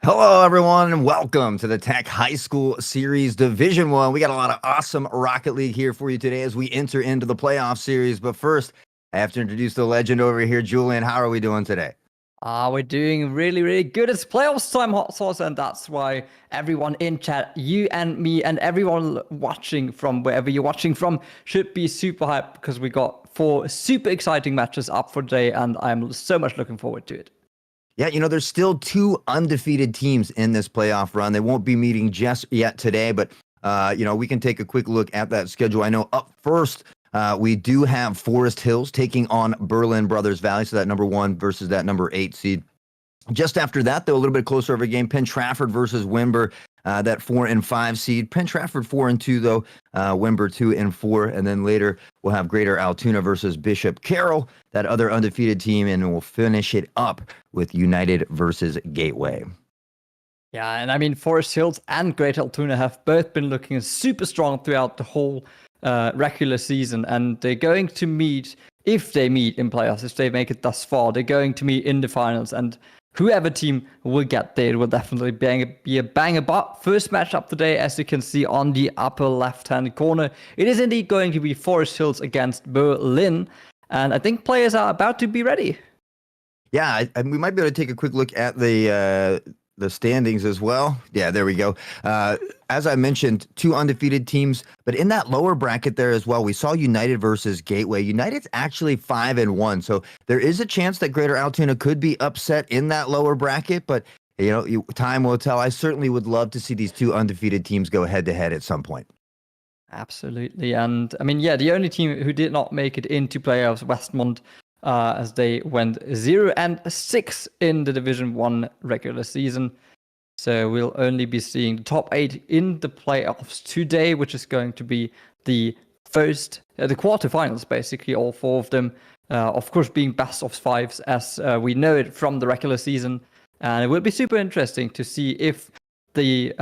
Hello, everyone, and welcome to the Tech High School Series Division 1. We got a lot of awesome Rocket League here for you today as we enter into the playoff series. But first, I have to introduce the legend over here, Julian. How are we doing today? We're doing really good. It's playoffs time, Hot Sauce, and that's why everyone in chat, you and me, and everyone watching from wherever you're watching from, should be super hyped because we got 4 super exciting matches up for today, and I'm so much looking forward to it. Yeah, there's still 2 undefeated teams in this playoff run. They won't be meeting just yet today, but, we can take a quick look at that schedule. I know up first, we do have Forest Hills taking on Berlin Brothers Valley, so that number 1 versus that number 8 seed. Just after that, though, a little bit closer of a game, Penn Trafford versus Wimber, that 4 and 5 seed. Penn Trafford 4 and 2, though. Wimber 2 and 4, and then later we'll have Greater Altoona versus Bishop Carroll, that other undefeated team, and we'll finish it up with United versus Gateway. Yeah, and I mean, Forest Hills and Greater Altoona have both been looking super strong throughout the whole regular season, and they're going to meet, if they meet in playoffs, if they make it thus far, they're going to meet in the finals, and whoever team will get there will definitely be a banger. But first matchup today, as you can see on the upper left-hand corner, it is indeed going to be Forest Hills against Berlin, and I think players are about to be ready. Yeah, we might be able to take a quick look at the standings as well. Yeah, there we go. As I mentioned, 2 undefeated teams, but in that lower bracket there as well, we saw United versus Gateway. United's actually 5 and 1, so there is a chance that Greater Altoona could be upset in that lower bracket, but time will tell. I certainly would love to see these 2 undefeated teams go head to head at some point. Absolutely, and I mean, yeah, the only team who did not make it into playoffs, Westmont, as they went 0 and 6 in the Division 1 regular season. So we'll only be seeing the top 8 in the playoffs today, which is going to be the quarterfinals, basically, all 4 of them. Of course, being best of 5s as we know it from the regular season. And it will be super interesting to see if the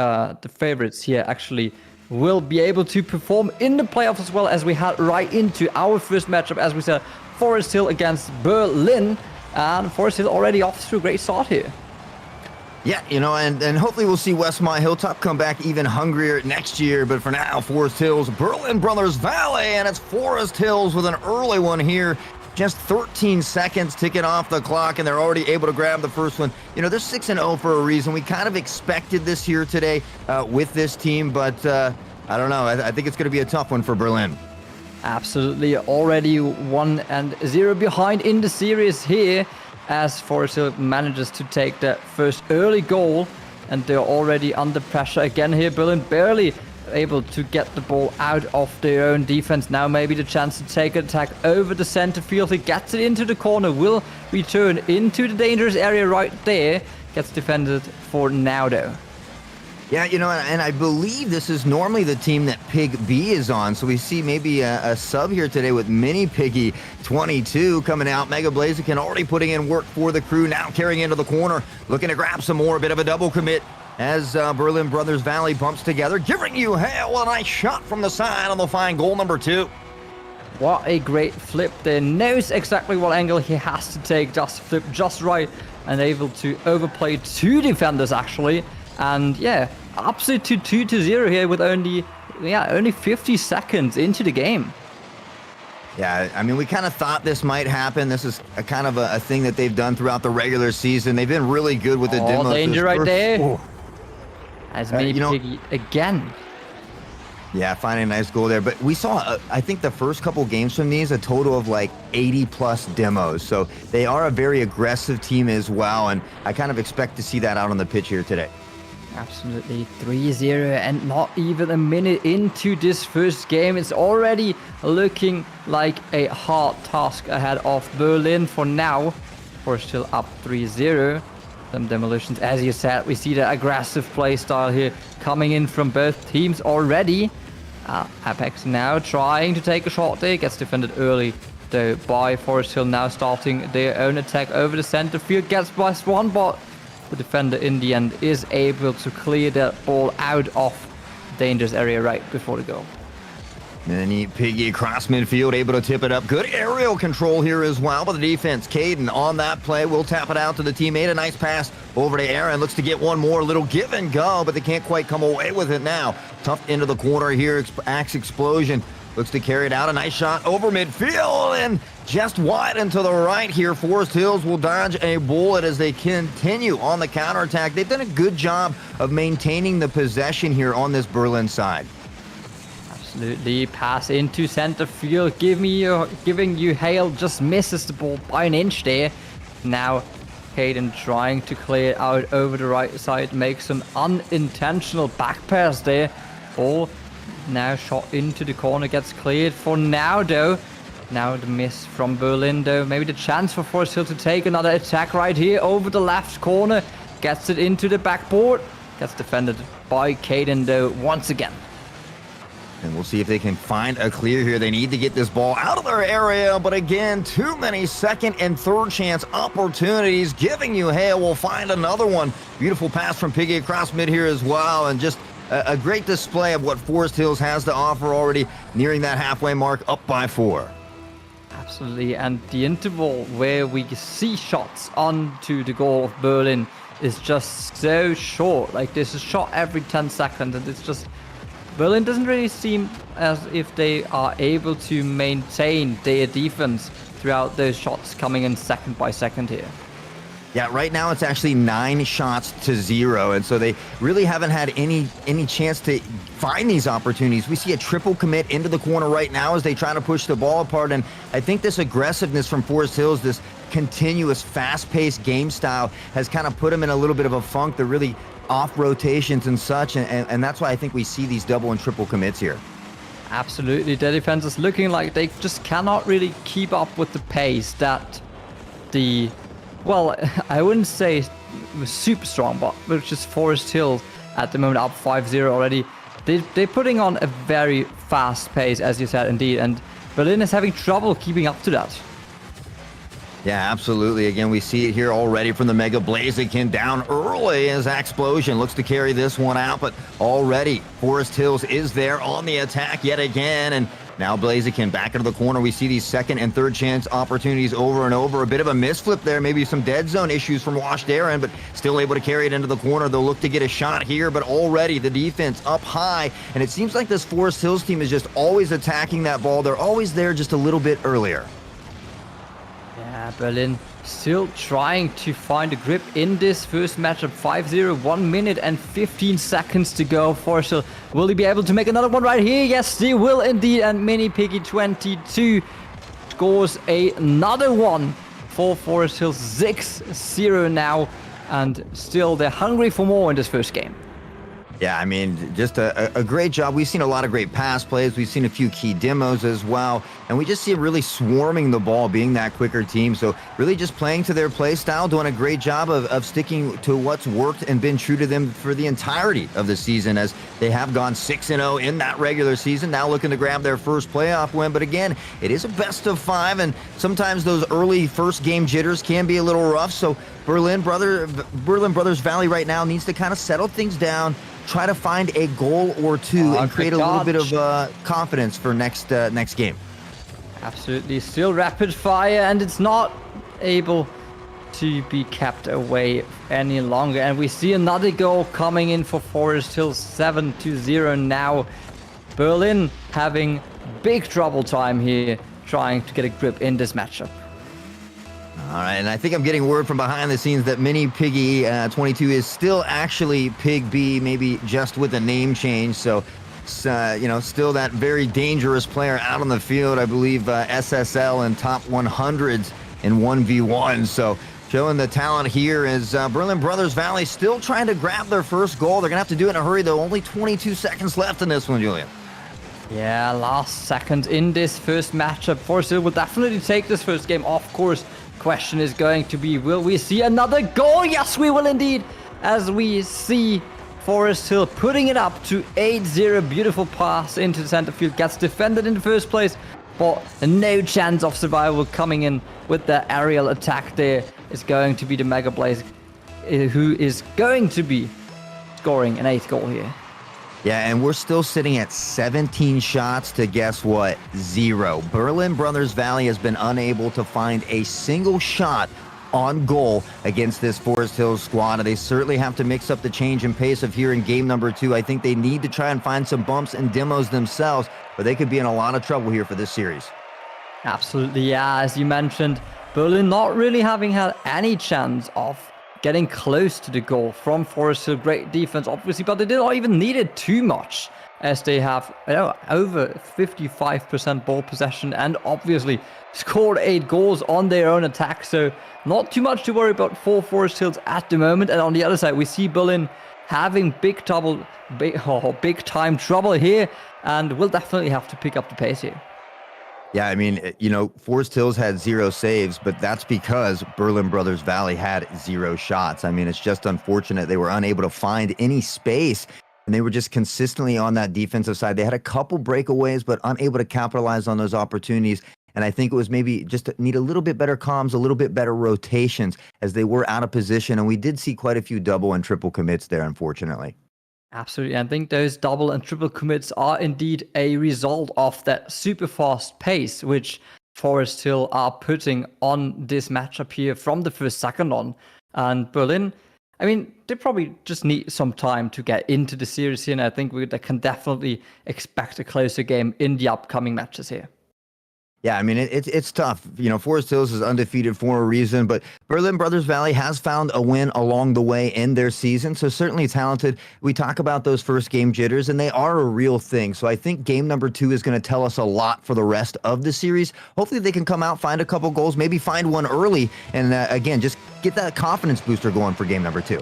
favorites here actually will be able to perform in the playoffs as well, as we head right into our first matchup, as we said, Forest Hill against Berlin. And Forest Hill already off to a great start here. Yeah, and hopefully we'll see Westmont Hilltop come back even hungrier next year. But for now, Forest Hills, Berlin Brothers Valley, and it's Forest Hills with an early one here. Just 13 seconds ticking off the clock, and they're already able to grab the first one. They're 6 and 0 for a reason. We kind of expected this here today with this team, but I don't know. I think it's going to be a tough one for Berlin. Absolutely, already 1 and 0 behind in the series here, as Forest Hill manages to take that first early goal, and they're already under pressure again here. Berlin barely able to get the ball out of their own defense. Now maybe the chance to take an attack over the center field. He gets it into the corner, will return into the dangerous area right there. Gets defended for now though. Yeah, and I believe this is normally the team that Pig B is on. So we see maybe a sub here today with Mini Piggy 22 coming out. Mega Blaziken already putting in work for the crew, now carrying into the corner, looking to grab some more. A bit of a double commit as Berlin Brothers Valley bumps together, giving you hell. A nice shot from the side, and they'll find goal number 2. What a great flip there. Knows exactly what angle he has to take. Just flip just right, and able to overplay 2 defenders actually. And yeah, up to 2-0 here with only 50 seconds into the game. Yeah, I mean, we kind of thought this might happen. This is a kind of a thing that they've done throughout the regular season. They've been really good with the demos. Danger right there. Ooh. As Mini Piggy again. Yeah, finding a nice goal there. But we saw, I think, the first couple games from these, a total of like 80-plus demos. So they are a very aggressive team as well, and I kind of expect to see that out on the pitch here today. Absolutely, 3-0 and not even a minute into this first game. It's already looking like a hard task ahead of Berlin for now. We're still up 3-0. Some demolitions, as you said, we see the aggressive play style here coming in from both teams already. Apex now trying to take a shot there, gets defended early though by Forest Hill, now starting their own attack over the center field, gets plus 1, but the defender in the end is able to clear that ball out of dangerous area right before the goal. Mini Piggy across midfield, able to tip it up. Good aerial control here as well by the defense. Caden on that play will tap it out to the teammate. A nice pass over to Aaron. Looks to get one more. Little give and go, but they can't quite come away with it now. Tucked into the corner here. Axe Explosion looks to carry it out. A nice shot over midfield and just wide and to the right here. Forest Hills will dodge a bullet as they continue on the counterattack. They've done a good job of maintaining the possession here on this Berlin side. Absolutely, pass into center field, giving you Hale, just misses the ball by an inch there. Now Caden trying to clear it out over the right side, makes some unintentional back pass there. Ball now shot into the corner, gets cleared for now though. Now the miss from Berlin though, maybe the chance for Forest Hill to take another attack right here over the left corner. Gets it into the backboard, gets defended by Caden though once again. And we'll see if they can find a clear here. They need to get this ball out of their area, but again, too many second and third chance opportunities. Giving you Hale will find another one. Beautiful pass from Piggy across mid here as well, and just a great display of what Forest Hills has to offer already, nearing that halfway mark, up by 4. Absolutely, and the interval where we see shots onto the goal of Berlin is just so short. Like, there's a shot every 10 seconds, and it's just... Berlin doesn't really seem as if they are able to maintain their defense throughout those shots coming in second by second here. Yeah, right now it's actually 9 shots to 0, and so they really haven't had any chance to find these opportunities. We see a triple commit into the corner right now as they try to push the ball apart, and I think this aggressiveness from Forest Hills, this continuous fast-paced game style, has kind of put them in a little bit of a funk. They're really off rotations and such, and that's why I think we see these double and triple commits here. Absolutely, their defense is looking like they just cannot really keep up with the pace that the, well, I wouldn't say it was super strong, but which is Forest Hill at the moment up 5-0 already. They're putting on a very fast pace, as you said, indeed, and Berlin is having trouble keeping up to that. Yeah, absolutely. Again, we see it here already from the Mega Blaziken down early as Explosion looks to carry this one out, but already Forest Hills is there on the attack yet again, and now Blaziken back into the corner. We see these second and third chance opportunities over and over. A bit of a misflip there, maybe some dead zone issues from Washed Aaron, but still able to carry it into the corner. They'll look to get a shot here, but already the defense up high, and it seems like this Forest Hills team is just always attacking that ball. They're always there just a little bit earlier. Yeah, Berlin still trying to find a grip in this first matchup. 5-0, 1 minute and 15 seconds to go. Forest Hill, will he be able to make another one right here? Yes, they will indeed. And Mini Piggy 22 scores another one for Forest Hill. 6-0 now. And still, they're hungry for more in this first game. Yeah, I mean, just a great job. We've seen a lot of great pass plays. We've seen a few key demos as well. And we just see them really swarming the ball, being that quicker team. So really just playing to their play style, doing a great job of sticking to what's worked and been true to them for the entirety of the season, as they have gone 6-0 in that regular season. Now looking to grab their first playoff win. But again, it is a best of 5, and sometimes those early first game jitters can be a little rough. So Berlin Brothers Valley right now needs to kind of settle things down, try to find a goal or two, and create a little bit of confidence for next game. Absolutely, still rapid fire, and it's not able to be kept away any longer. And we see another goal coming in for Forest Hill, 7-0 now. Berlin having big trouble time here, trying to get a grip in this matchup. All right, and I think I'm getting word from behind the scenes that Mini Piggy 22 is still actually Pig B, maybe just with a name change. So, still that very dangerous player out on the field. I believe SSL and top 100s in 1v1. So showing the talent here is Berlin Brothers Valley still trying to grab their first goal. They're going to have to do it in a hurry, though. Only 22 seconds left in this one, Julian. Yeah, last second in this first matchup. Forest Hill will definitely take this first game, of course. Question is going to be, will we see another goal? Yes, we will indeed, as we see Forest Hill putting it up to 8-0. Beautiful pass into the center field, gets defended in the first place, but no chance of survival. Coming in with the aerial attack there is going to be the Mega Blaze, who is going to be scoring an 8th goal here. Yeah, and we're still sitting at 17 shots to guess what? 0. Berlin Brothers Valley has been unable to find a single shot on goal against this Forest Hills squad. And they certainly have to mix up the change and pace of here in game number 2. I think they need to try and find some bumps and demos themselves, or they could be in a lot of trouble here for this series. Absolutely, yeah. As you mentioned, Berlin not really having had any chance of getting close to the goal from Forest Hill. Great defense, obviously, but they did not even need it too much, as they have over 55% ball possession and obviously scored 8 goals on their own attack. So not too much to worry about for Forest Hills at the moment. And on the other side, we see Berlin having big time trouble here, and will definitely have to pick up the pace here. Yeah, I mean, Forest Hills had 0 saves, but that's because Berlin Brothers Valley had 0 shots. I mean, it's just unfortunate they were unable to find any space, and they were just consistently on that defensive side. They had a couple breakaways, but unable to capitalize on those opportunities. And I think it was maybe just need a little bit better comms, a little bit better rotations as they were out of position. And we did see quite a few double and triple commits there, unfortunately. Absolutely. I think those double and triple commits are indeed a result of that super fast pace, which Forest Hill are putting on this matchup here from the first second on. And Berlin, I mean, they probably just need some time to get into the series here. And I think they can definitely expect a closer game in the upcoming matches here. Yeah, I mean, it's tough. Forest Hills is undefeated for a reason, but Berlin Brothers Valley has found a win along the way in their season, so certainly talented. We talk about those first game jitters, and they are a real thing. So I think game number 2 is going to tell us a lot for the rest of the series. Hopefully they can come out, find a couple goals, maybe find one early, and again, just get that confidence booster going for game number 2.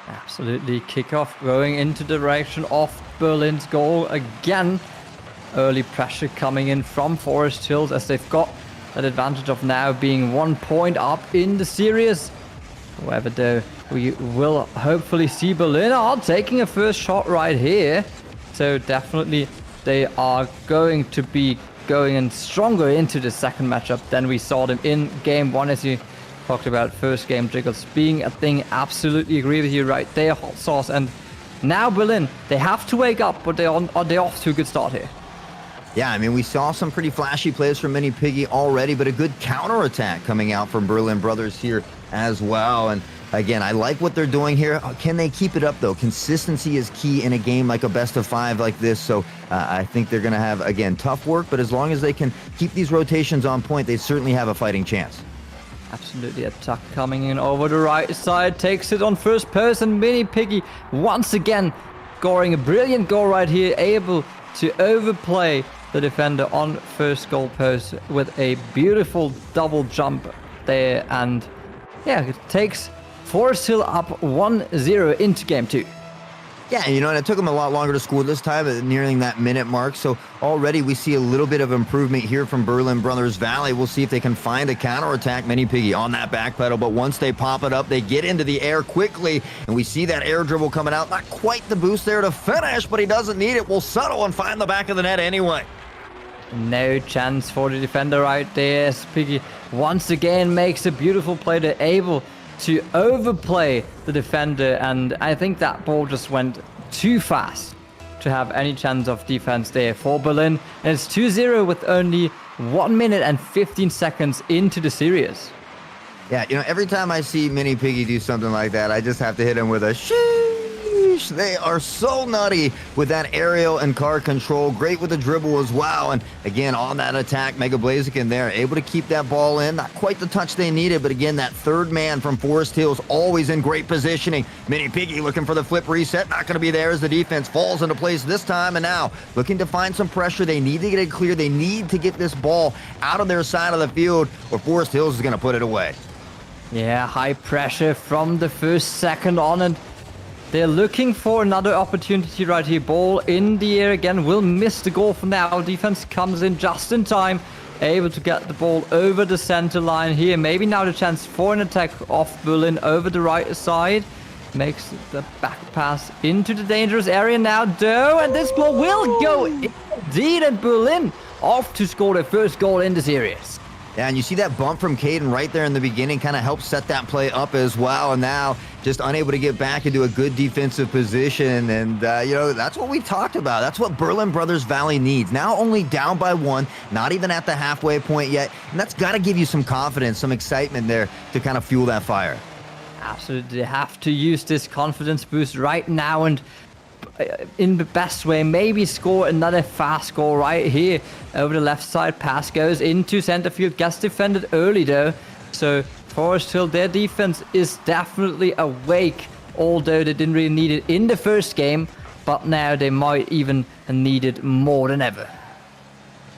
Absolutely. Kickoff going into the direction of Berlin's goal again. Early pressure coming in from Forest Hills, as they've got that advantage of now being 1 point up in the series. However, though, we will hopefully see Berlin are taking a first shot right here. So definitely they are going to be going in stronger into the second matchup than we saw them in game 1, as you talked about first game jiggles being a thing. Absolutely agree with you right there, Hot Sauce. And now Berlin, they have to wake up, but they're off to a good start here. Yeah, I mean, we saw some pretty flashy plays from Mini Piggy already, but a good counterattack coming out from Berlin Brothers here as well. And again, I like what they're doing here. Can they keep it up, though? Consistency is key in a game like a best of 5 like this. So I think they're going to have, again, tough work, but as long as they can keep these rotations on point, they certainly have a fighting chance. Absolutely. Attack coming in over the right side, takes it on first person. Mini Piggy once again scoring a brilliant goal right here, able to overplay the defender on first goal post with a beautiful double jump there. And yeah, it takes Forest Hill up 1-0 into game 2. Yeah, and it took them a lot longer to score this time, nearing that minute mark. So already we see a little bit of improvement here from Berlin Brothers Valley. We'll see if they can find a counterattack. Mini Piggy on that back pedal, but once they pop it up, they get into the air quickly, and we see that air dribble coming out. Not quite the boost there to finish, but he doesn't need it. Will settle and find the back of the net anyway. No chance for the defender right there. Piggy once again makes a beautiful play. They're able to overplay the defender, and I think that ball just went too fast to have any chance of defense there for Berlin. And it's 2-0 with only 1 minute and 15 seconds into the series. Yeah, every time I see Mini Piggy do something like that, I just have to hit him with a sheesh. They are so nutty with that aerial and car control. Great with the dribble as well. And again, on that attack, Mega Blaziken there, able to keep that ball in. Not quite the touch they needed, but again, that third man from Forest Hills always in great positioning. Mini Piggy looking for the flip reset. Not going to be there as the defense falls into place this time. And now looking to find some pressure. They need to get it clear. They need to get this ball out of their side of the field, or Forest Hills is going to put it away. Yeah, high pressure from the first second on, and they're looking for another opportunity right here. Ball in the air again. Will miss the goal for now. Defense comes in just in time. Able to get the ball over the center line here. Maybe now the chance for an attack off Berlin over the right side. Makes the back pass into the dangerous area now, though. And this ball will go indeed. And Berlin off to score their first goal in the series. Yeah, and you see that bump from Caden right there in the beginning kind of helps set that play up as well. And now just unable to get back into a good defensive position. And, that's what we talked about. That's what Berlin Brothers Valley needs. Now only down by 1, not even at the halfway point yet. And that's got to give you some confidence, some excitement there to kind of fuel that fire. Absolutely. They have to use this confidence boost right now and in the best way, maybe score another fast goal right here over the left side. Pass goes into center field, gets defended early though. So Forest Hill, their defense is definitely awake, although they didn't really need it in the first game, but now they might even need it more than ever.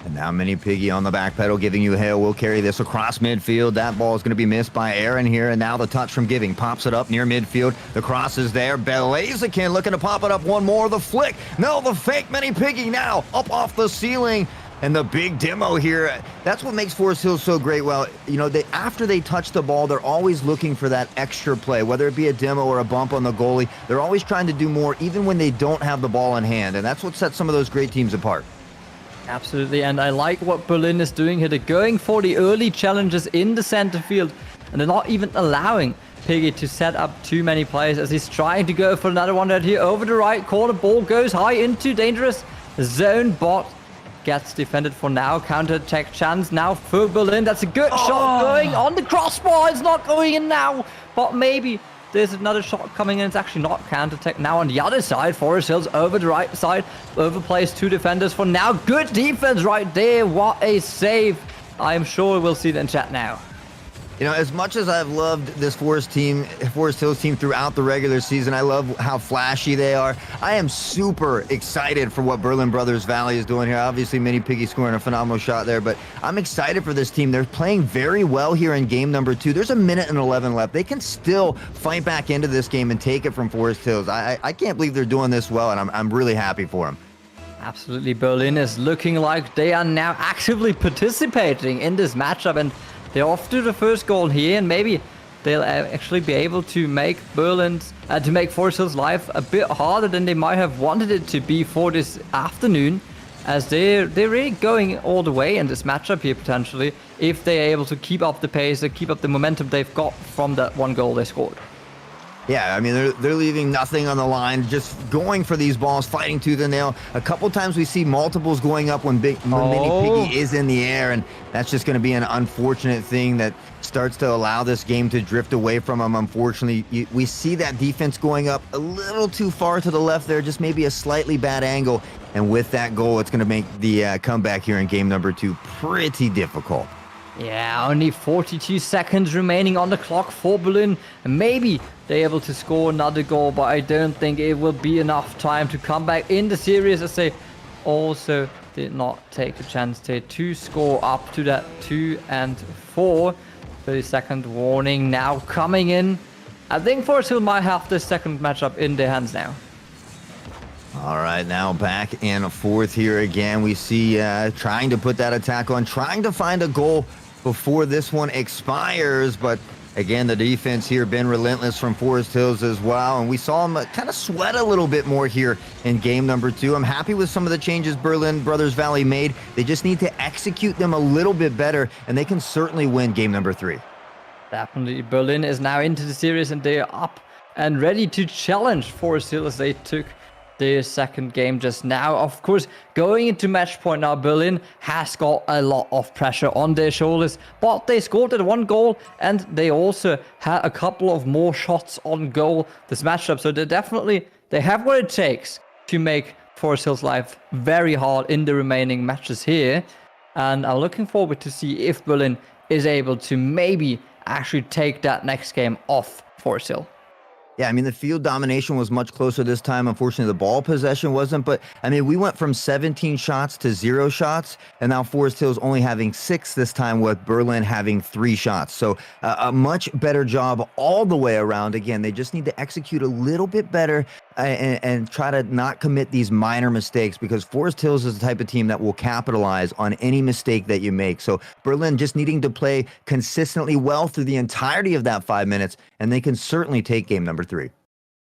And now Mini Piggy on the back pedal, giving you Hale. Will carry this across midfield. That ball is going to be missed by Aaron here. And now the touch from Giving. Pops it up near midfield. The cross is there. Belazakin looking to pop it up one more. The flick. No, the fake Mini Piggy now up off the ceiling. And the big demo here. That's what makes Forest Hill so great. Well, after they touch the ball, they're always looking for that extra play, whether it be a demo or a bump on the goalie. They're always trying to do more, even when they don't have the ball in hand. And that's what sets some of those great teams apart. Absolutely, and I like what Berlin is doing here. They're going for the early challenges in the center field, and they're not even allowing Piggy to set up too many players as he's trying to go for another one right here over the right corner. Ball goes high into dangerous zone, but gets defended for now. Counter-attack chance now for Berlin. That's a good shot going on the crossbar. It's not going in now, but maybe there's another shot coming in. It's actually not counter-attack now on the other side. Forest Hills over the right side. Overplays 2 defenders for now. Good defense right there. What a save. I'm sure we'll see it in chat now. As much as I've loved this Forest Hills team throughout the regular season, I love how flashy they are. I am super excited for what Berlin Brothers Valley is doing here. Obviously, Mini Piggy scoring a phenomenal shot there, but I'm excited for this team. They're playing very well here in game number 2. There's 1:11 left. They can still fight back into this game and take it from Forest Hills. I can't believe they're doing this well, and I'm really happy for them. Absolutely. Berlin is looking like they are now actively participating in this matchup, and they're off to the first goal here, and maybe they'll actually be able to make Forest Hill's life a bit harder than they might have wanted it to be for this afternoon, as they're really going all the way in this matchup here potentially, if they're able to keep up the pace and keep up the momentum they've got from that one goal they scored. Yeah, I mean, they're leaving nothing on the line, just going for these balls, fighting tooth and nail. A couple times we see multiples going up when Mini Piggy is in the air, and that's just going to be an unfortunate thing that starts to allow this game to drift away from them. Unfortunately, we see that defense going up a little too far to the left there, just maybe a slightly bad angle. And with that goal, it's going to make the comeback here in game number 2 pretty difficult. Yeah, only 42 seconds remaining on the clock for Berlin. And maybe they're able to score another goal, but I don't think it will be enough time to come back in the series, as they also did not take a chance to score up to that 2 and 4. 30-second warning now coming in. I think Forest Hill might have the second matchup in their hands now. All right, now back and forth here again. We see trying to put that attack on, trying to find a goal before this one expires. But again, the defense here been relentless from Forest Hills as well. And we saw them kind of sweat a little bit more here in game number 2. I'm happy with some of the changes Berlin Brothers Valley made. They just need to execute them a little bit better, and they can certainly win game number 3. Definitely. Berlin is now into the series, and they are up and ready to challenge Forest Hill as they took their second game just now. Of course, going into match point now, Berlin has got a lot of pressure on their shoulders, but they scored that 1 goal, and they also had a couple of more shots on goal this matchup. So they have what it takes to make Forest Hill's life very hard in the remaining matches here. And I'm looking forward to see if Berlin is able to maybe actually take that next game off Forest Hill. Yeah, I mean, the field domination was much closer this time. Unfortunately, the ball possession wasn't. But, I mean, we went from 17 shots to 0 shots, and now Forest Hill's only having 6 this time, with Berlin having 3 shots. So a much better job all the way around. Again, they just need to execute a little bit better and try to not commit these minor mistakes, because Forest Hills is the type of team that will capitalize on any mistake that you make. So Berlin just needing to play consistently well through the entirety of that 5 minutes, and they can certainly take game number 3.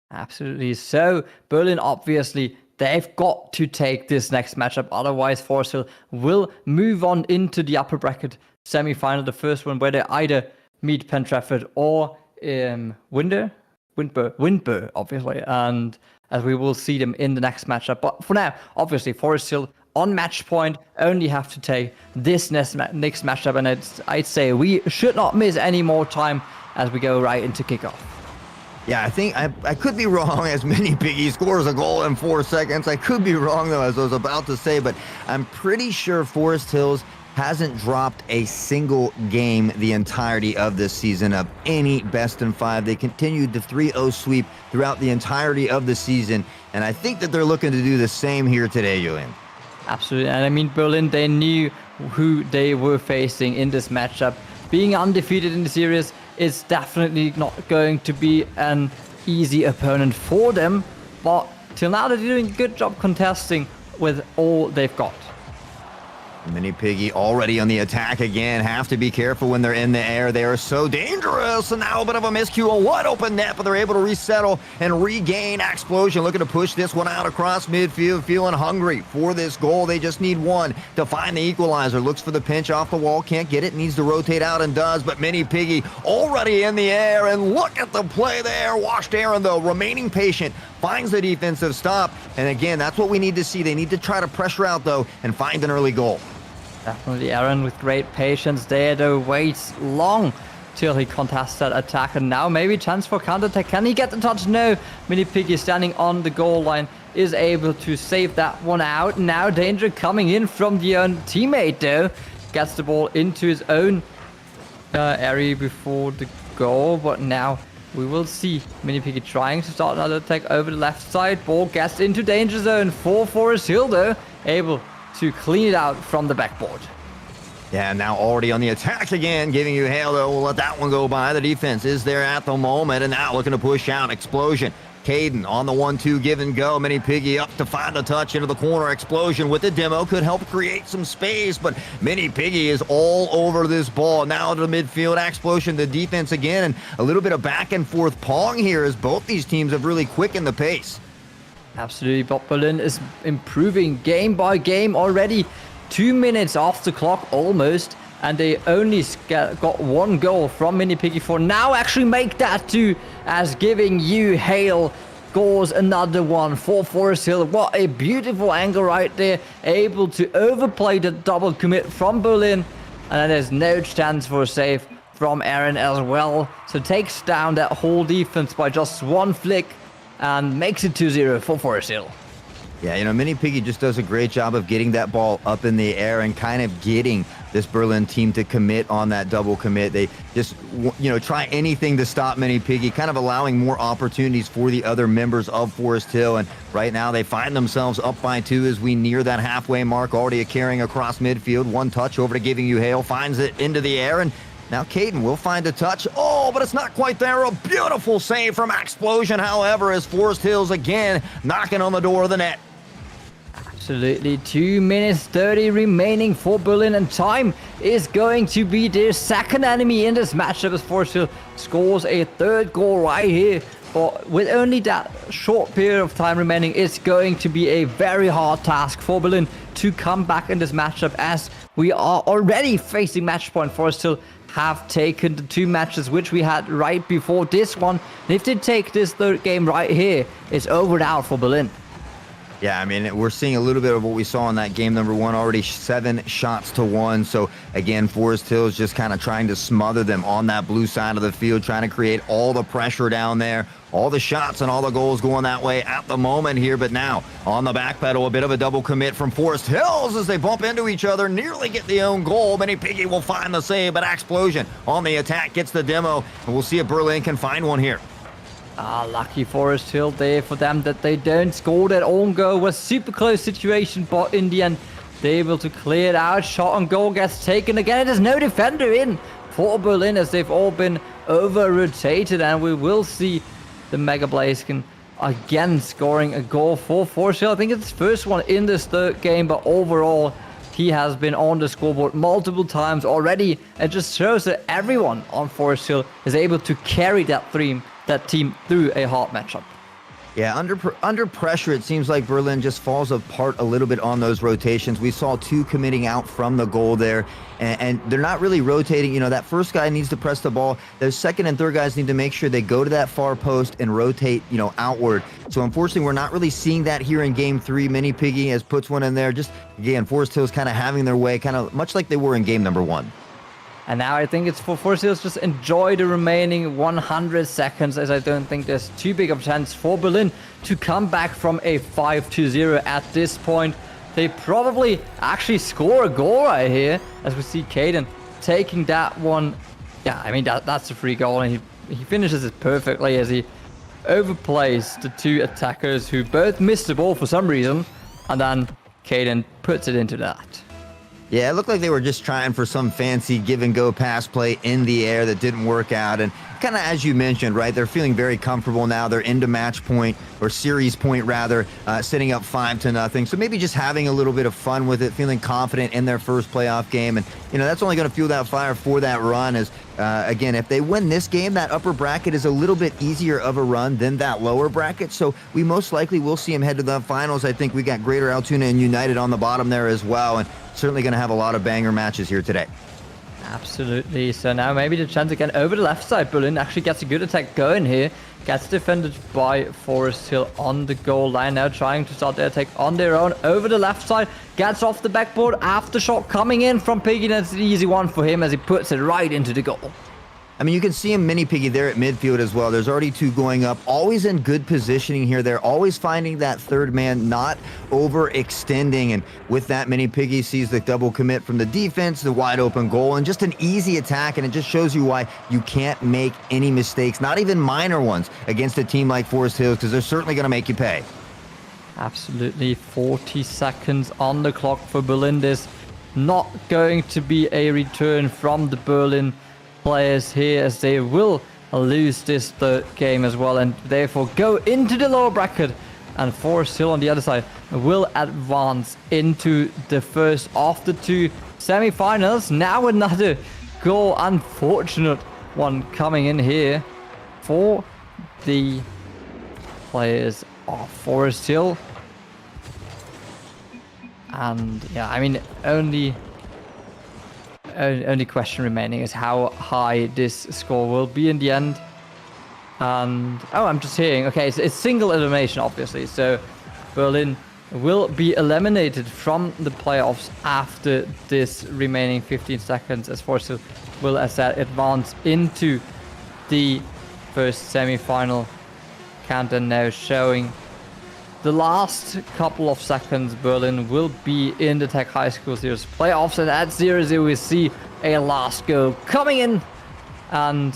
Absolutely. So Berlin, obviously, they've got to take this next matchup. Otherwise, Forest Hill will move on into the upper bracket semi-final, the first one where they either meet Penn Trafford or Winder. Windber, obviously, and as we will see them in the next matchup. But for now, obviously, Forest Hill on match point only have to take this next matchup, and I'd say we should not miss any more time as we go right into kickoff. Yeah, I think I could be wrong as Mini Piggy scores a goal in 4 seconds. I could be wrong, though, as I was about to say, but I'm pretty sure Forest Hills hasn't dropped a single game the entirety of this season of any best in 5. They continued the 3-0 sweep throughout the entirety of the season, and I think that they're looking to do the same here today, Julian. Absolutely, and I mean, Berlin, they knew who they were facing in this matchup. Being undefeated in the series is definitely not going to be an easy opponent for them, but till now they're doing a good job contesting with all they've got. Mini Piggy already on the attack again. Have to be careful when they're in the air. They are so dangerous. And now a bit of a miscue, a wide open net, but they're able to resettle and regain. Explosion looking to push this one out across midfield, feeling hungry for this goal. They just need one to find the equalizer. Looks for the pinch off the wall, can't get it, needs to rotate out and does. But Mini Piggy already in the air, and look at the play there. Washed Aaron, though, remaining patient, finds the defensive stop. And again, that's what we need to see. They need to try to pressure out, though, and find an early goal. Definitely Aaron with great patience there, though waits long till he contests that attack, and now maybe chance for counter-attack. Can he get the touch? No. Mini Piggy standing on the goal line is able to save that one out. Now danger coming in from the own teammate, though. Gets the ball into his own area before the goal, but now we will see Mini Piggy trying to start another attack over the left side. Ball gets into danger zone for Forest Hill, though. Able to clean it out from the backboard. Yeah, now already on the attack again, giving you hail, though. We'll let that one go by. The defense is there at the moment, and now looking to push out. Explosion. Caden on the 1-2 give and go. Mini Piggy up to find the touch into the corner. Explosion with the demo could help create some space, but Mini Piggy is all over this ball. Now to the midfield. Explosion, the defense again, and a little bit of back and forth pong here as both these teams have really quickened the pace. Absolutely, but Berlin is improving game by game already. 2 minutes off the clock almost, and they only got one goal from Mini Piggy for now. Actually make that 2 as giving you hail scores another one for Forest Hill. What a beautiful angle right there. Able to overplay the double commit from Berlin, and there's no chance for a save from Aaron as well. So takes down that whole defense by just one flick and makes it 2-0 for Forest Hill. Yeah, you know, Mini Piggy just does a great job of getting that ball up in the air and kind of getting this Berlin team to commit on that double commit. They just, you know, try anything to stop Mini Piggy, kind of allowing more opportunities for the other members of Forest Hill. And right now they find themselves up by 2 as we near that halfway mark. Already a carrying across midfield. One touch over to Giving You Hail, finds it into the air, and now Caden will find a touch. Oh, but it's not quite there. A beautiful save from Explosion, however, as Forest Hills again knocking on the door of the net. Absolutely. 2 minutes 30 remaining for Berlin, and time is going to be their second enemy in this matchup as Forest Hill scores a 3rd goal right here. But with only that short period of time remaining, it's going to be a very hard task for Berlin to come back in this matchup, as we are already facing match point. Forest Hill have taken the 2 matches which we had right before this one. And if they take this 3rd game right here, it's over and out for Berlin. Yeah, I mean, we're seeing a little bit of what we saw in that game number 1, already 7 shots to 1. So again, Forest Hill is just kind of trying to smother them on that blue side of the field, trying to create all the pressure down there, all the shots and all the goals going that way at the moment here. But now on the back pedal, a bit of a double commit from Forest Hills as they bump into each other, nearly get the own goal. Mini Piggy will find the save, but Explosion on the attack gets the demo, and we'll see if Berlin can find one here. Lucky Forest Hill there for them that they don't score that own goal. Was super close situation, but in the end, they're able to clear it out. Shot on goal gets taken again. There's no defender in for Berlin as they've all been over-rotated, and we will see the Mega Blaziken again scoring a goal for Forest Hill. I think it's his first one in this 3rd game, but overall, he has been on the scoreboard multiple times already. It just shows that everyone on Forest Hill is able to carry that team through a hard matchup. Yeah, under pressure, it seems like Berlin just falls apart a little bit on those rotations. We saw 2 committing out from the goal there, and they're not really rotating. You know, that first guy needs to press the ball. Those second and third guys need to make sure they go to that far post and rotate, you know, outward. So unfortunately, we're not really seeing that here in Game 3. Mini Piggy has puts one in there. Just, again, Forest Hills kind of having their way, kind of much like they were in game number 1. And now I think it's for Forest Hills just enjoy the remaining 100 seconds, as I don't think there's too big of a chance for Berlin to come back from a 5-0 at this point. They probably actually score a goal right here, as we see Caden taking that one. Yeah, I mean, that's a free goal, and he finishes it perfectly as he overplays the 2 attackers who both missed the ball for some reason, and then Caden puts it into that. Yeah, it looked like they were just trying for some fancy give-and-go pass play in the air that didn't work out. And kind of as you mentioned, right, they're feeling very comfortable now. They're into match point, or series point rather, sitting up 5-0. So maybe just having a little bit of fun with it, feeling confident in their first playoff game. And, you know, that's only going to fuel that fire for that run as, again, if they win this game, that upper bracket is a little bit easier of a run than that lower bracket. So we most likely will see them head to the finals. I think we got Greater Altoona and United on the bottom there as well. And certainly going to have a lot of banger matches here today. Absolutely. So now maybe the chance again over the left side. Berlin actually gets a good attack going here. Gets defended by Forest Hill on the goal line. Now trying to start their attack on their own. Over the left side. Gets off the backboard. Aftershock coming in from Piggy. That's an easy one for him as he puts it right into the goal. I mean, you can see him Mini Piggy there at midfield as well. There's already 2 going up. Always in good positioning here. They're always finding that third man, not overextending. And with that, Mini Piggy sees the double commit from the defense, the wide open goal, and just an easy attack. And it just shows you why you can't make any mistakes, not even minor ones, against a team like Forest Hills, because they're certainly going to make you pay. Absolutely. 40 seconds on the clock for Berlin. There's not going to be a return from the Berlin players here, as they will lose this third game as well, and therefore go into the lower bracket. And Forest Hill on the other side will advance into the first of the 2 semi-finals. Now another goal, unfortunate one coming in here for the players of Forest Hill. And yeah, I mean, only question remaining is how high this score will be in the end. And I'm just hearing, okay, it's single elimination, obviously, so Berlin will be eliminated from the playoffs after this remaining 15 seconds, as Forest Hill will, as said, advance into the first semi-final. Countdown now showing the last couple of seconds. Berlin will be in the TEC High School Series playoffs, and at 0-0 we see a last goal coming in, and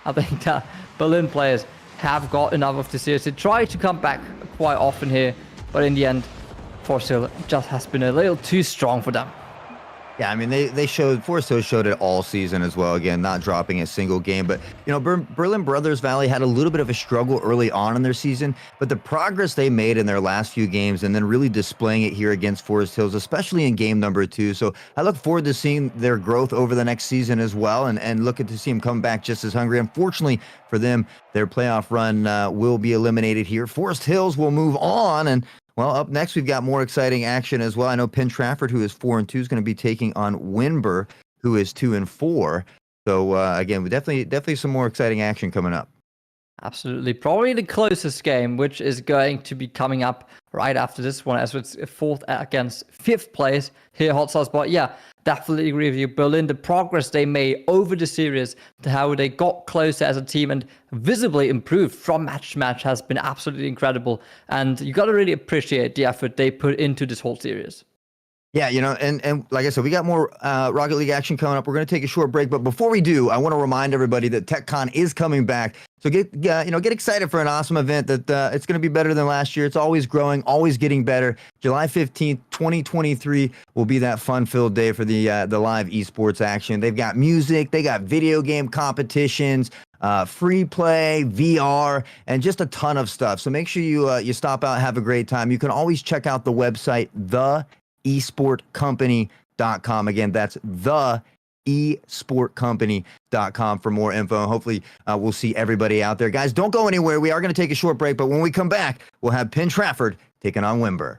I think that Berlin players have got enough of the series. They try to come back quite often here, but in the end, Forest Hill just has been a little too strong for them. Yeah, I mean, Forest Hills showed it all season as well. Again, not dropping a single game. But, you know, Berlin Brothers Valley had a little bit of a struggle early on in their season. But the progress they made in their last few games, and then really displaying it here against Forest Hills, especially in game number 2. So I look forward to seeing their growth over the next season as well, and looking to see them come back just as hungry. Unfortunately for them, their playoff run will be eliminated here. Forest Hills will move on, and well, up next, we've got more exciting action as well. I know Penn Trafford, who is 4-2, is going to be taking on Winber, who is 2-4. So again, we definitely some more exciting action coming up. Absolutely. Probably the closest game, which is going to be coming up right after this one, as it's 4th against 5th place here, Hot Sauce. But yeah, definitely agree with you. Berlin, the progress they made over the series, to how they got closer as a team and visibly improved from match to match, has been absolutely incredible. And you got to really appreciate the effort they put into this whole series. Yeah, you know, and like I said, we got more Rocket League action coming up. We're going to take a short break, but before we do, I want to remind everybody that TechCon is coming back. So get excited for an awesome event that it's going to be better than last year. It's always growing, always getting better. July 15th, 2023 will be that fun-filled day for the live esports action. They've got music, they got video game competitions, free play, VR, and just a ton of stuff. So make sure you stop out, have a great time. You can always check out the website, theesportcompany.com. Again, that's esportcompany.com for more info. Hopefully, we'll see everybody out there. Guys, don't go anywhere. We are going to take a short break, but when we come back, we'll have Penn Trafford taking on Wimber.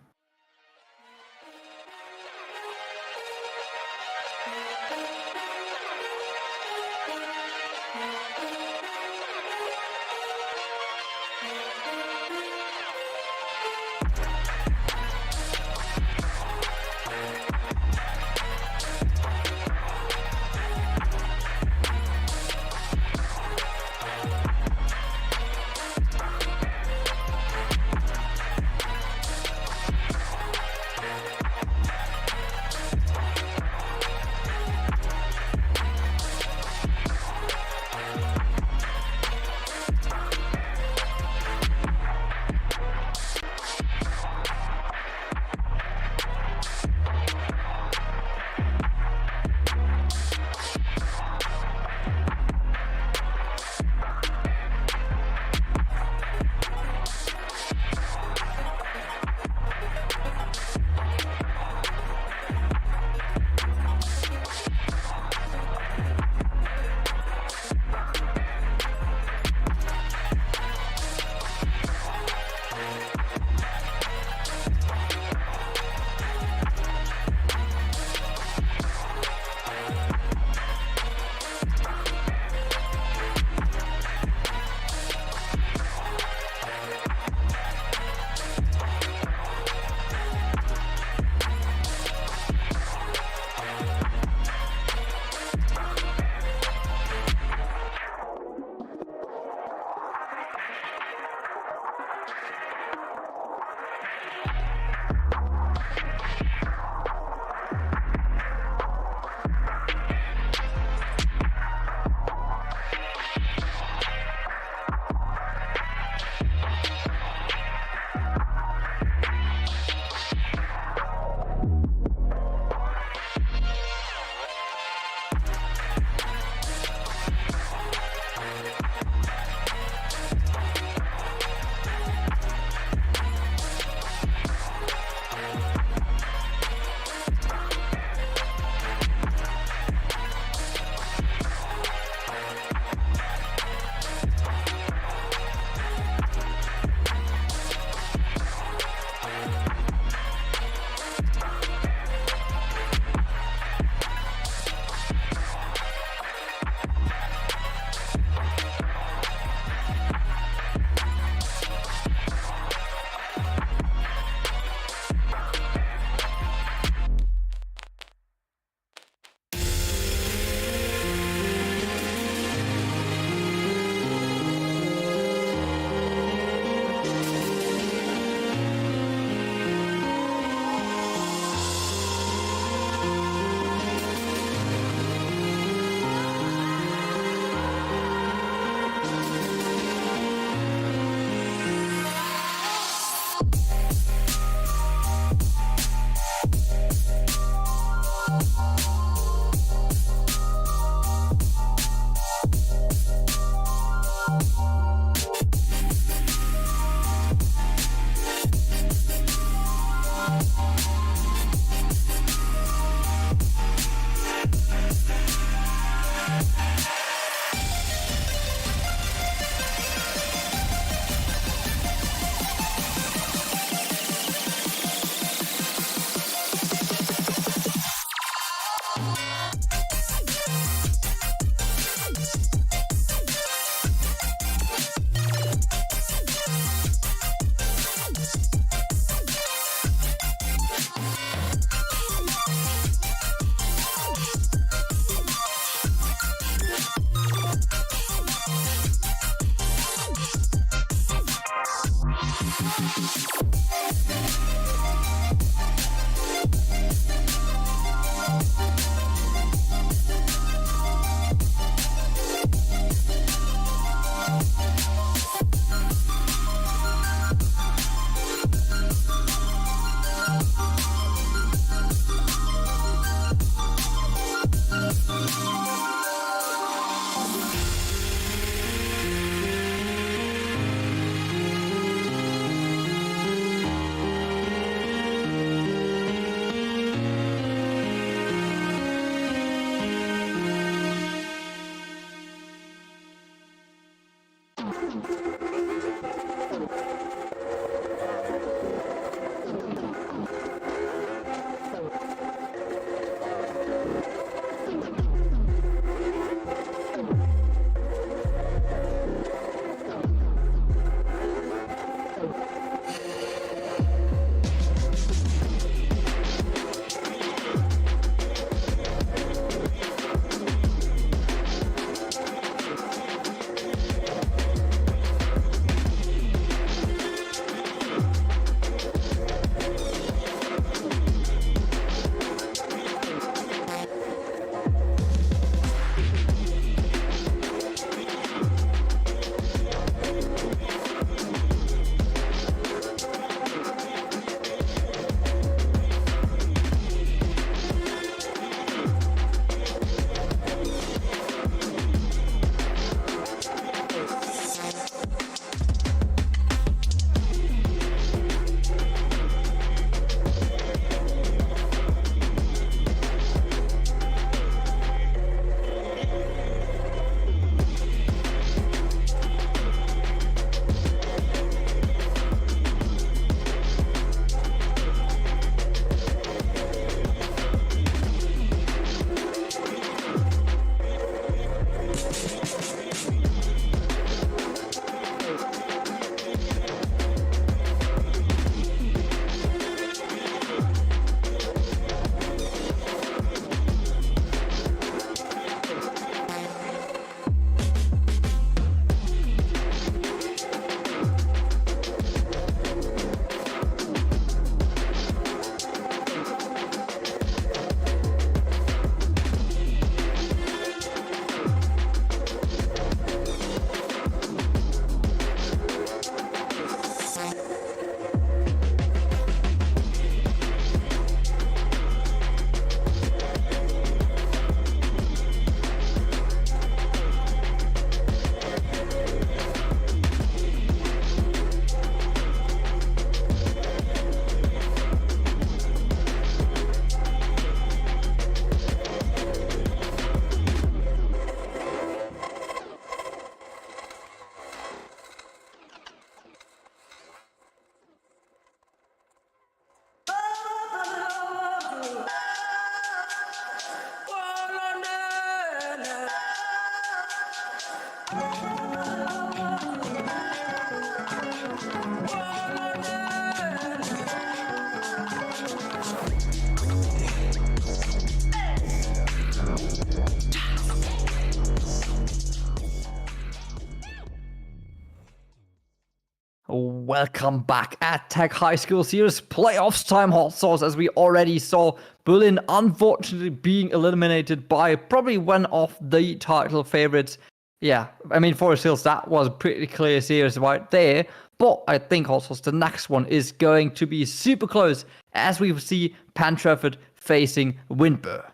Welcome back at TEC High School Series playoffs time, hot sauce. As we already saw, Berlin unfortunately being eliminated by probably one of the title favorites. Yeah, I mean, Forest Hills, that was a pretty clear series right there. But I think also the next one is going to be super close as we see Penn Trafford facing Windber.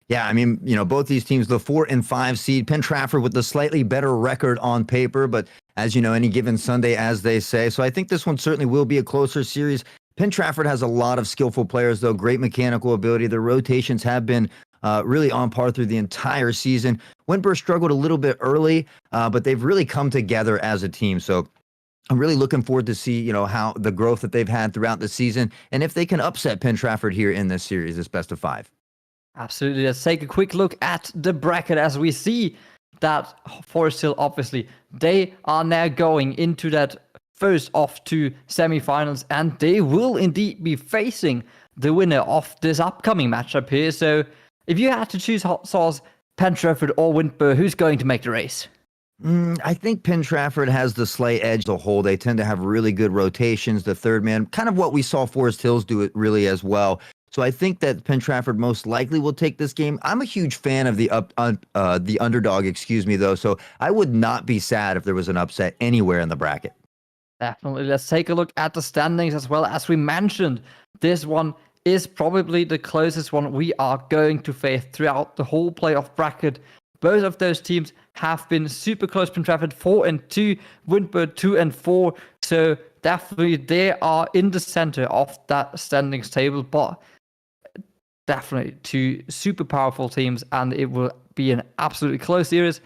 Yeah, I mean, both these teams, the 4 and 5 seed, Penn Trafford with the slightly better record on paper, but as you know, any given Sunday, as they say. So I think this one certainly will be a closer series. Penn Trafford has a lot of skillful players, though, great mechanical ability. Their rotations have been really on par through the entire season. Windber struggled a little bit early, but they've really come together as a team. So I'm really looking forward to see, how the growth that they've had throughout the season and if they can upset Penn Trafford here in this series, this best of 5. Absolutely. Let's take a quick look at the bracket as we see that Forest Hill, obviously, they are now going into that first of 2 semifinals, and they will indeed be facing the winner of this upcoming matchup here. So if you had to choose hot sauce, Penn Trafford or Windber, who's going to make the race? I think Penn Trafford has the slight edge the whole. They tend to have really good rotations. The third man, kind of what we saw Forest Hills do it really as well. So I think that Penn Trafford most likely will take this game. I'm a huge fan of the underdog, though. So I would not be sad if there was an upset anywhere in the bracket. Definitely. Let's take a look at the standings as well. As we mentioned, this one is probably the closest one we are going to face throughout the whole playoff bracket. Both of those teams have been super close. Penn Trafford 4-2, Windber 2-4. So definitely they are in the center of that standings table, but definitely 2 super powerful teams, and it will be an absolutely close series.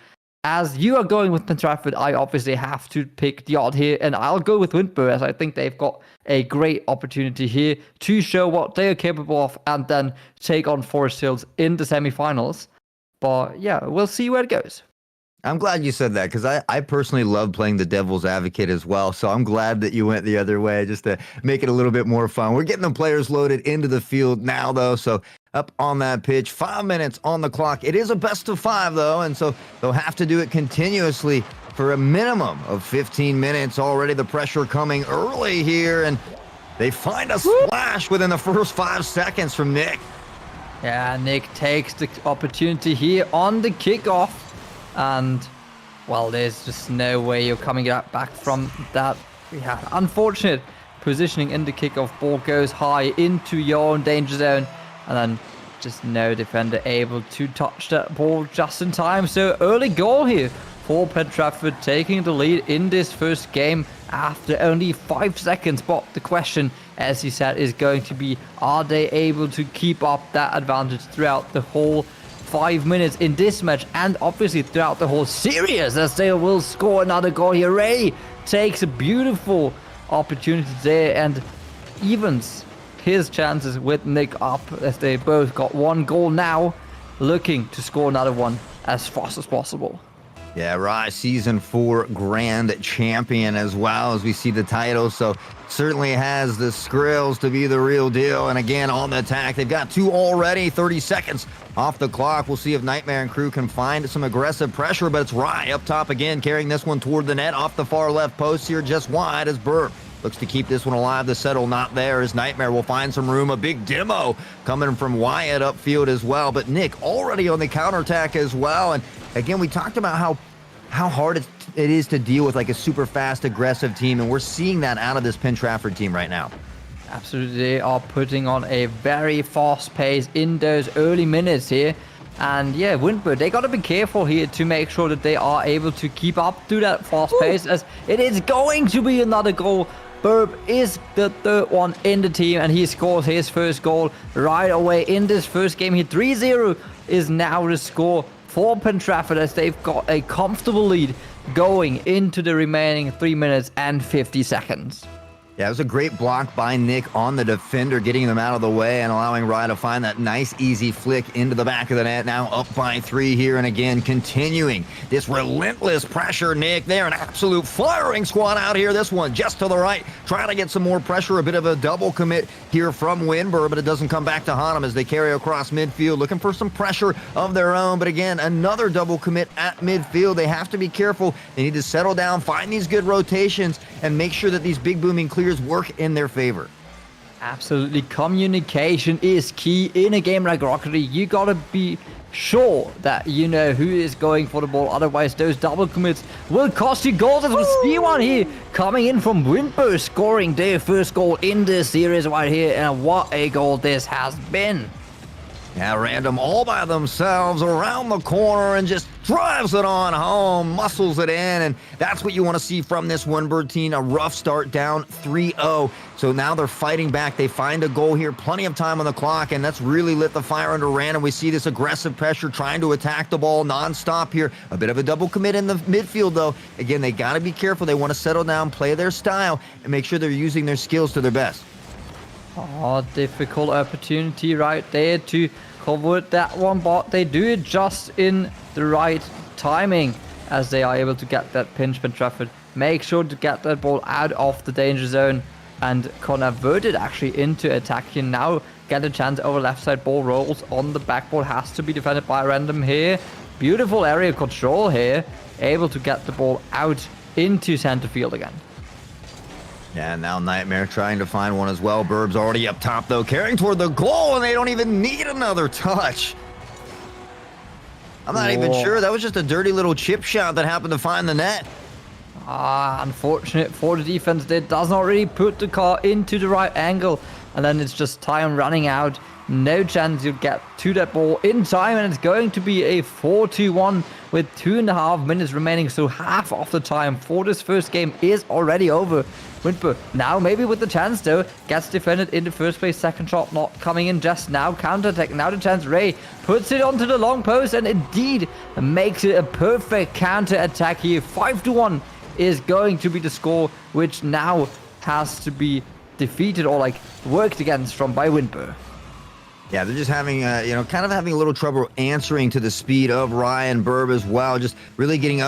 As you are going with Penn Trafford, I obviously have to pick the odd here, and I'll go with Windber, as I think they've got a great opportunity here to show what they are capable of and then take on Forest Hills in the semifinals. But yeah, we'll see where it goes. I'm glad you said that, because I personally love playing the devil's advocate as well. So I'm glad that you went the other way just to make it a little bit more fun. We're getting the players loaded into the field now, though. So up on that pitch, 5 minutes on the clock. It is a best of 5, though. And so they'll have to do it continuously for a minimum of 15 minutes. Already the pressure coming early here. And they find a splash within the first 5 seconds from Nick. Yeah, Nick takes the opportunity here on the kickoff. And, well, there's just no way you're coming back from that. Yeah, unfortunate positioning in the kickoff. Ball goes high into your own danger zone. And then just no defender able to touch that ball just in time. So early goal here for Penn Trafford, taking the lead in this first game after only 5 seconds. But the question, as he said, is going to be, are they able to keep up that advantage throughout the whole 5 minutes in this match, and obviously throughout the whole series, as they will score another goal here. Ray takes a beautiful opportunity there and evens his chances with Nick up, as they both got 1 goal now, looking to score another one as fast as possible. Yeah, Rye, season 4 grand champion as well, as we see the title. So certainly has the skrills to be the real deal. And again, on the attack, they've got 2 already, 30 seconds off the clock. We'll see if Nightmare and crew can find some aggressive pressure, but it's Rye up top again, carrying this one toward the net off the far left post here, just wide as Burr looks to keep this one alive. The settle not there as Nightmare will find some room. A big demo coming from Wyatt upfield as well. But Nick already on the counterattack as well. And again, we talked about how hard it is to deal with like a super fast, aggressive team. And we're seeing that out of this Penn Trafford team right now. Absolutely. They are putting on a very fast pace in those early minutes here. And yeah, Windber, they got to be careful here to make sure that they are able to keep up to that fast pace, as it is going to be another goal. Burb is the 3rd one in the team, and he scores his first goal right away in this first game here. 3-0 is now the score for Penn Trafford, as they've got a comfortable lead going into the remaining 3 minutes and 50 seconds. Yeah, it was a great block by Nick on the defender, getting them out of the way and allowing Ryan to find that nice, easy flick into the back of the net. Now up by 3 here, and again, continuing this relentless pressure, Nick. They're an absolute firing squad out here. This one just to the right, trying to get some more pressure. A bit of a double commit here from Winber, but it doesn't come back to haunt them as they carry across midfield, looking for some pressure of their own. But again, another double commit at midfield. They have to be careful. They need to settle down, find these good rotations, and make sure that these big booming clears work in their favor. Absolutely. Communication is key in a game like Rocket League. You gotta be sure that you know who is going for the ball. Otherwise, those double commits will cost you goals. As we see one here coming in from Winbo, scoring their first goal in this series right here. And what a goal this has been. Yeah, random all by themselves around the corner and just drives it on home, muscles it in, and that's what you want to see from this Winbird team. A rough start, down 3-0. So now they're fighting back. They find a goal here, plenty of time on the clock, and that's really lit the fire under Random. We see this aggressive pressure trying to attack the ball nonstop here. A bit of a double commit in the midfield, though. Again, they got to be careful. They want to settle down, play their style, and make sure they're using their skills to their best. Oh, difficult opportunity right there to convert that one, but they do it just in the right timing as they are able to get that pinch Ben Trafford. Make sure to get that ball out of the danger zone and convert it actually into attacking. Now get a chance over left side, ball rolls on the backboard, has to be defended by Random here. Beautiful area control here, able to get the ball out into center field again. Yeah, now Nightmare trying to find one as well. Burb's already up top, though, carrying toward the goal, and they don't even need another touch. I'm not even sure. That was just a dirty little chip shot that happened to find the net. Unfortunate for the defense. They does not really put the car into the right angle, and then it's just time running out. No chance you'll get to that ball in time, and it's going to be a 4-1 with 2.5 minutes remaining. So half of the time for this first game is already over. Winper now maybe with the chance though, gets defended in the first place. Second shot not coming in just now. Counter attack, now the chance. Ray puts it onto the long post and indeed makes it a perfect counter attack here. 5-1 is going to be the score, which now has to be defeated or like worked against from by Winper. Yeah, they're just having, kind of having a little trouble answering to the speed of Ryan Burb as well. Just really getting up.